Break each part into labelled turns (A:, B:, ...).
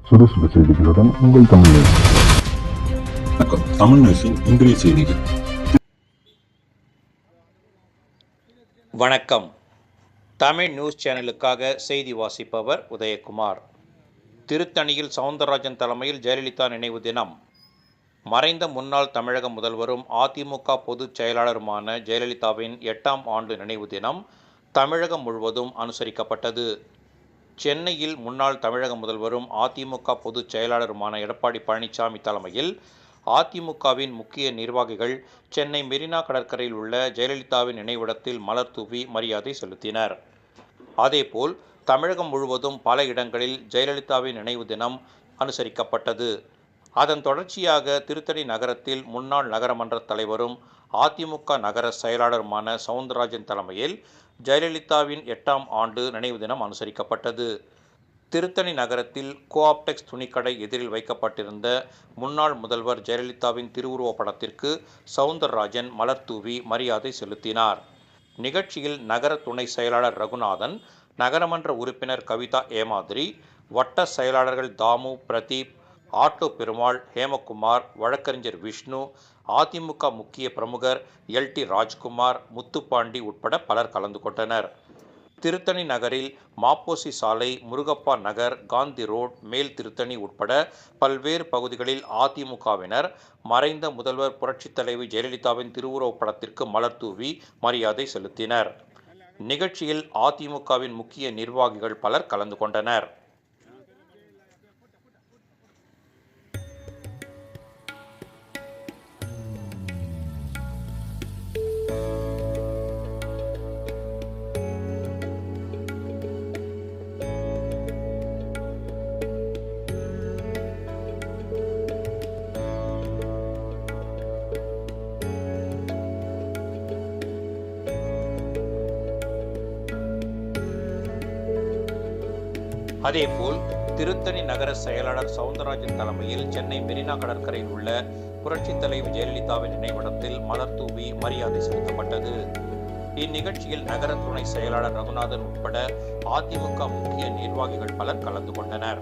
A: சுறுசுறு செய்திகளுடன் உங்கள் தமிழ் நியூஸ்.
B: வணக்கம். தமிழ் நியூஸின் இன்றைய செய்திகள்.
C: வணக்கம். தமிழ் நியூஸ் சேனலுக்காக செய்தி வாசிப்பவர் உதயகுமார். திருத்தணியில் சவுந்தரராஜன் தலைமையில் ஜெயலலிதா நினைவு தினம். மறைந்த முன்னாள் தமிழக முதல்வரும் அதிமுக பொதுச் செயலாளருமான ஜெயலலிதாவின் 8ஆம் ஆண்டு நினைவு தினம் தமிழகம் முழுவதும் அனுசரிக்கப்பட்டது. சென்னையில் முன்னாள் தமிழக முதல்வரும் அதிமுக பொதுச் செயலாளருமான எடப்பாடி பழனிசாமி தலைமையில் அதிமுகவின் முக்கிய நிர்வாகிகள் சென்னை மெரினா கடற்கரையில் உள்ள ஜெயலலிதாவின் நினைவிடத்தில் மலர் தூவி மரியாதை செலுத்தினர். அதேபோல் தமிழகம் முழுவதும் பல இடங்களில் ஜெயலலிதாவின் நினைவு தினம் அனுசரிக்கப்பட்டது. அதன் தொடர்ச்சியாக திருத்தணி நகரத்தில் முன்னாள் நகரமன்ற தலைவரும் அதிமுக நகர செயலாளருமான சவுந்தரராஜன் தலைமையில் ஜெயலலிதாவின் 8ஆம் ஆண்டு நினைவு தினம் அனுசரிக்கப்பட்டது. திருத்தணி நகரத்தில் கோஆப்டெக்ஸ் துணிக்கடை எதிரில் வைக்கப்பட்டிருந்த முன்னாள் முதல்வர் ஜெயலலிதாவின் திருவுருவப் படத்திற்கு சவுந்தரராஜன் மலர் தூவி மரியாதை செலுத்தினார். நிகழ்ச்சியில் நகர துணை செயலாளர் ரகுநாதன், நகரமன்ற உறுப்பினர் கவிதா ஏமாதிரி, வட்ட செயலாளர்கள் தாமு, பிரதீப், ஆட்டோ பெருமாள், ஹேமகுமார், வழக்கறிஞர் விஷ்ணு, அதிமுக முக்கிய பிரமுகர் எல்.டி. ராஜ்குமார், முத்துப்பாண்டி உட்பட பலர் கலந்து கொண்டனர். திருத்தணி நகரில் மாப்போசி சாலை, முருகப்பா நகர், காந்தி ரோட், மேல் திருத்தணி உட்பட பல்வேறு பகுதிகளில் அதிமுகவினர் மறைந்த முதல்வர் புரட்சித் தலைவி ஜெயலலிதாவின் திருவுருவப் படத்திற்கு மலர் தூவி மரியாதை செலுத்தினர். நிகழ்ச்சியில் அதிமுகவின் முக்கிய நிர்வாகிகள் பலர் கலந்து கொண்டனர். அதேபோல் திருத்தணி நகர செயலாளர் சவுந்தரராஜன் தலைமையில் சென்னை மெரினா கடற்கரையில் உள்ள புரட்சித் தலைவி ஜெயலலிதாவின் நினைவிடத்தில் மலர் தூவி மரியாதை செலுத்தப்பட்டது. இந்நிகழ்ச்சியில் நகர துணை செயலாளர் ரகுநாதன் உட்பட அதிமுக முக்கிய நிர்வாகிகள் பலர் கலந்து கொண்டனர்.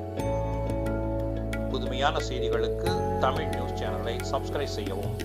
C: புதுமையான செய்திகளுக்கு தமிழ் நியூஸ் சேனலை சப்ஸ்கிரைப் செய்யவும்.